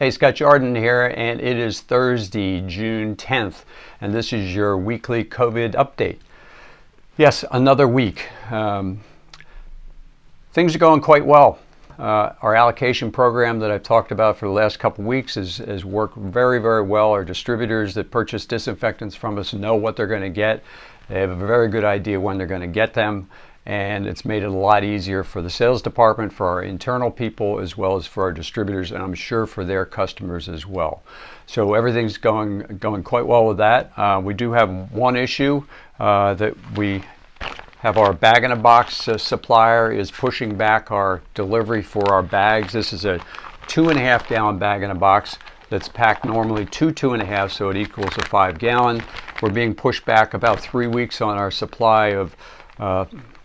Hey, Scott Jordan here, and it is Thursday, June 10th, and this is your weekly COVID update. Yes, another week. Things are going quite well. Our allocation program that I've talked about for the last couple of weeks has worked very, very well. Our distributors that purchase disinfectants from us know what they're going to get. They have a very good idea when they're going to get them. And it's made it a lot easier for the sales department, for our internal people, as well as for our distributors, and I'm sure for their customers as well. So everything's going quite well with that. We do have one issue that we have. Our bag-in-a-box supplier is pushing back our delivery for our bags. This is a 2.5 gallon bag-in-a-box that's packed normally 2.5, so it equals a 5 gallon. We're being pushed back about 3 weeks on our supply of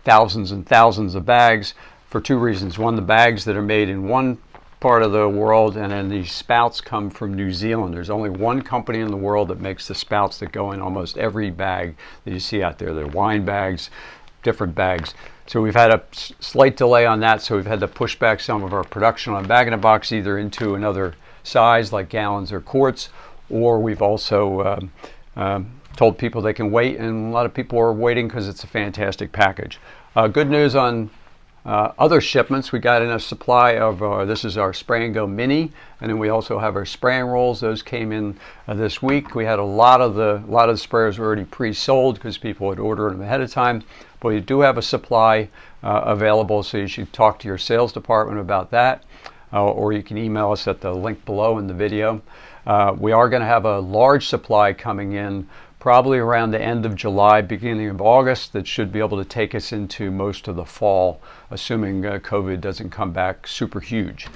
thousands and thousands of bags for two reasons. One, the bags that are made in one part of the world, and then these spouts come from New Zealand. There's only one company in the world that makes the spouts that go in almost every bag that you see out there. They're wine bags, different bags. So we've had a slight delay on that, so we've had to push back some of our production on bag-in-a-box either into another size like gallons or quarts, or we've also told people they can wait, and a lot of people are waiting because it's a fantastic package. Good news on other shipments. We got enough supply of this is our Spray and Go Mini, and then we also have our spraying rolls. Those came in this week. We had a lot of the sprayers were already pre-sold because people had ordered them ahead of time, but we do have a supply available, so you should talk to your sales department about that, or you can email us at the link below in the video. We are going to have a large supply coming in probably around the end of July, beginning of August, that should be able to take us into most of the fall, assuming COVID doesn't come back super huge.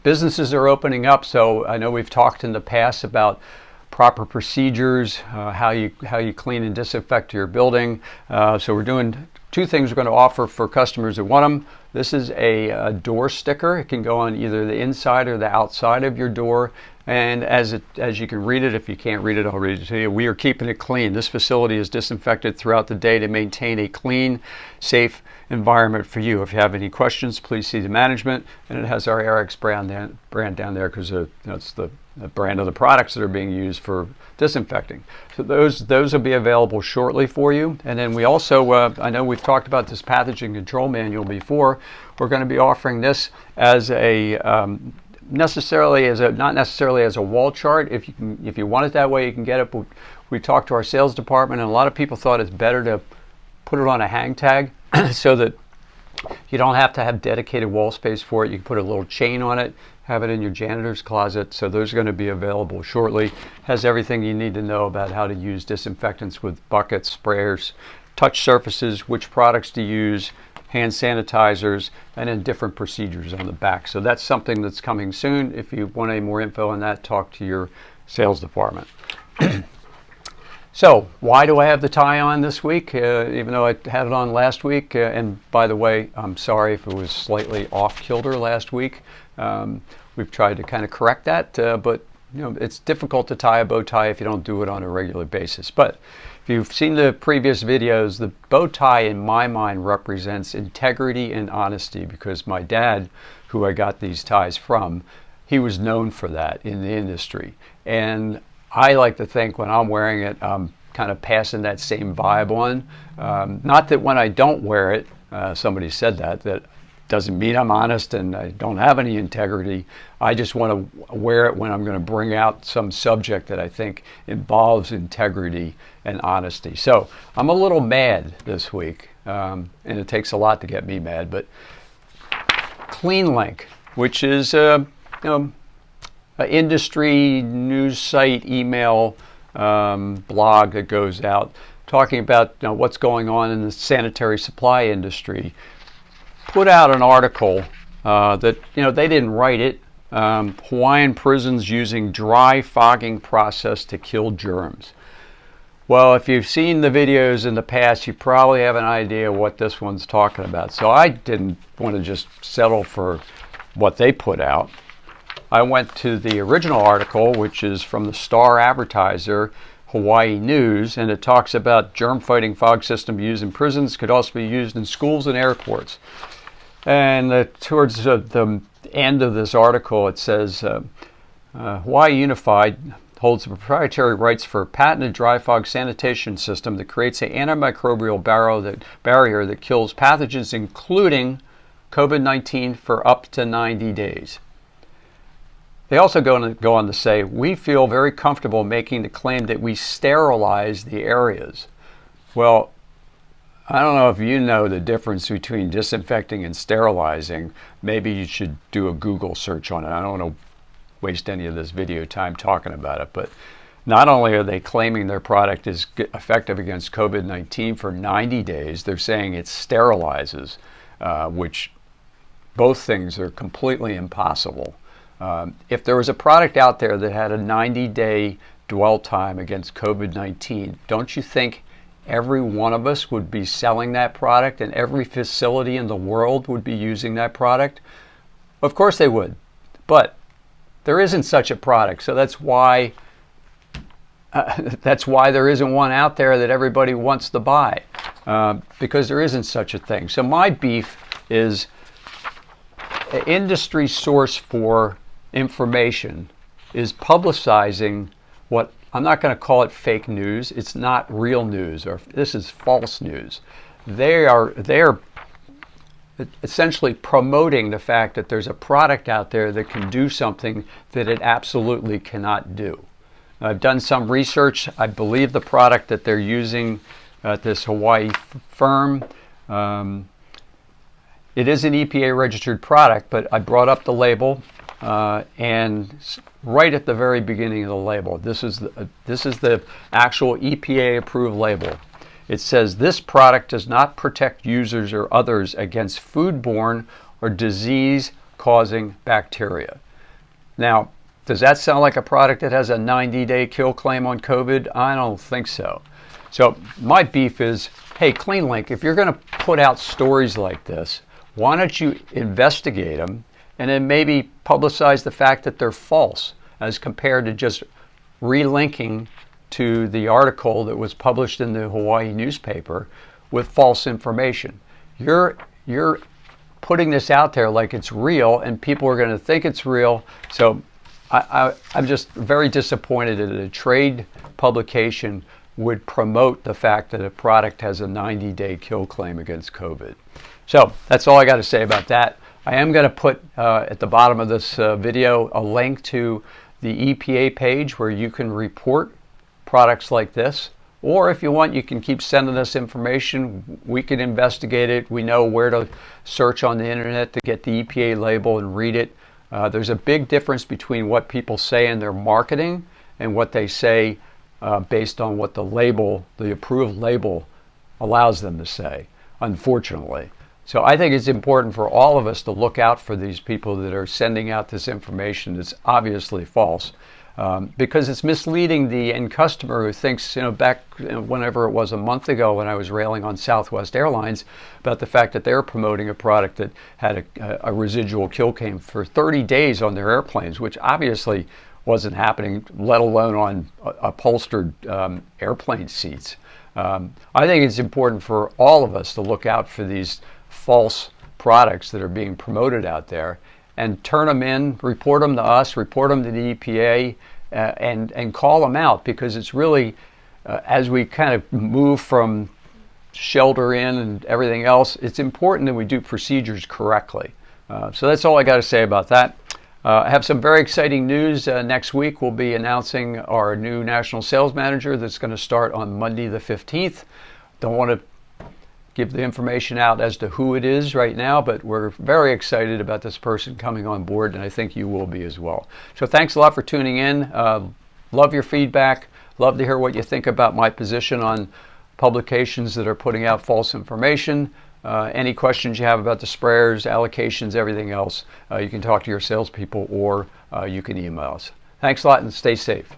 Businesses are opening up, so I know we've talked in the past about proper procedures, how you clean and disinfect your building. So we're doing two things we're going to offer for customers that want them. This is a door sticker. It can go on either the inside or the outside of your door. And as you can read it, if you can't read it, I'll read it to you. We are keeping it clean. This facility is disinfected throughout the day to maintain a clean, safe environment for you. If you have any questions, please see the management. And it has our Eric's brand down there because it's the brand of the products that are being used for disinfecting. So those will be available shortly for you. And then we also, I know we've talked about this pathogen control manual before. We're going to be offering this as a not necessarily as a wall chart. If you want it that way, you can get it. But we talked to our sales department, and a lot of people thought it's better to put it on a hang tag so that you don't have to have dedicated wall space for it. You can put a little chain on it, have it in your janitor's closet. So those are going to be available shortly. Has everything you need to know about how to use disinfectants with buckets, sprayers, touch surfaces, which products to use, hand sanitizers, and then different procedures on the back. So that's something that's coming soon. If you want any more info on that, talk to your sales department. So why do I have the tie on this week, even though I had it on last week? And by the way, I'm sorry if it was slightly off kilter last week. We've tried to kind of correct that, but it's difficult to tie a bow tie if you don't do it on a regular basis. But if you've seen the previous videos, the bow tie in my mind represents integrity and honesty, because my dad, who I got these ties from, he was known for that in the industry. And I like to think when I'm wearing it, I'm kind of passing that same vibe on. Not that when I don't wear it, somebody said that doesn't mean I'm honest and I don't have any integrity. I just want to wear it when I'm going to bring out some subject that I think involves integrity and honesty. So I'm a little mad this week, and it takes a lot to get me mad, but CleanLink, which is an industry news site, email blog that goes out talking about what's going on in the sanitary supply industry, put out an article that they didn't write it. Hawaiian prisons using dry fogging process to kill germs. Well, if you've seen the videos in the past, you probably have an idea what this one's talking about. So I didn't want to just settle for what they put out. I went to the original article, which is from the Star Advertiser, Hawaii News, and it talks about germ-fighting fog system used in prisons could also be used in schools and airports. And towards the end of this article, it says Hawaii Unified holds the proprietary rights for a patented dry fog sanitation system that creates an antimicrobial barrier that kills pathogens, including COVID-19, for up to 90 days. They also go on to say, we feel very comfortable making the claim that we sterilize the areas. Well, I don't know if you know the difference between disinfecting and sterilizing. Maybe you should do a Google search on it. I don't want to waste any of this video time talking about it, but not only are they claiming their product is effective against COVID-19 for 90 days, they're saying it sterilizes, which both things are completely impossible. If there was a product out there that had a 90-day dwell time against COVID-19, don't you think every one of us would be selling that product and every facility in the world would be using that product? Of course they would, but there isn't such a product, so that's why there isn't one out there that everybody wants to buy, because there isn't such a thing. So my beef is an industry source for information is publicizing what, I'm not going to call it fake news. It's not real news, or this is false news. They are essentially promoting the fact that there's a product out there that can do something that it absolutely cannot do. I've done some research. I believe the product that they're using at this Hawaii firm, it is an EPA registered product, but I brought up the label, and right at the very beginning of the label, this is the actual EPA approved label. It says this product does not protect users or others against foodborne or disease-causing bacteria. Now, does that sound like a product that has a 90-day kill claim on COVID? I don't think so. So my beef is, hey, CleanLink, if you're going to put out stories like this, why don't you investigate them and then maybe publicize the fact that they're false as compared to just relinking to the article that was published in the Hawaii newspaper with false information. You're putting this out there like it's real, and people are going to think it's real. So I'm just very disappointed that a trade publication would promote the fact that a product has a 90-day kill claim against COVID. So that's all I got to say about that. I am going to put at the bottom of this video a link to the EPA page where you can report products like this, or if you want, you can keep sending us information. We can investigate it. We know where to search on the internet to get the EPA label and read it. There's a big difference between what people say in their marketing and what they say based on what the label, the approved label, allows them to say, unfortunately. So I think it's important for all of us to look out for these people that are sending out this information that's obviously false, because it's misleading the end customer who thinks, back whenever it was a month ago when I was railing on Southwest Airlines about the fact that they're promoting a product that had a residual kill claim for 30 days on their airplanes, which obviously wasn't happening, let alone on upholstered airplane seats. I think it's important for all of us to look out for these false products that are being promoted out there and turn them in, report them to us, report them to the EPA, and call them out, because it's really, as we kind of move from shelter in and everything else, it's important that we do procedures correctly. So that's all I got to say about that. I have some very exciting news. Next week we'll be announcing our new national sales manager that's going to start on Monday the 15th. Don't want to give the information out as to who it is right now, but we're very excited about this person coming on board, and I think you will be as well. So thanks a lot for tuning in. Love your feedback. Love to hear what you think about my position on publications that are putting out false information. Any questions you have about the sprayers, allocations, everything else, you can talk to your salespeople, or you can email us. Thanks a lot, and stay safe.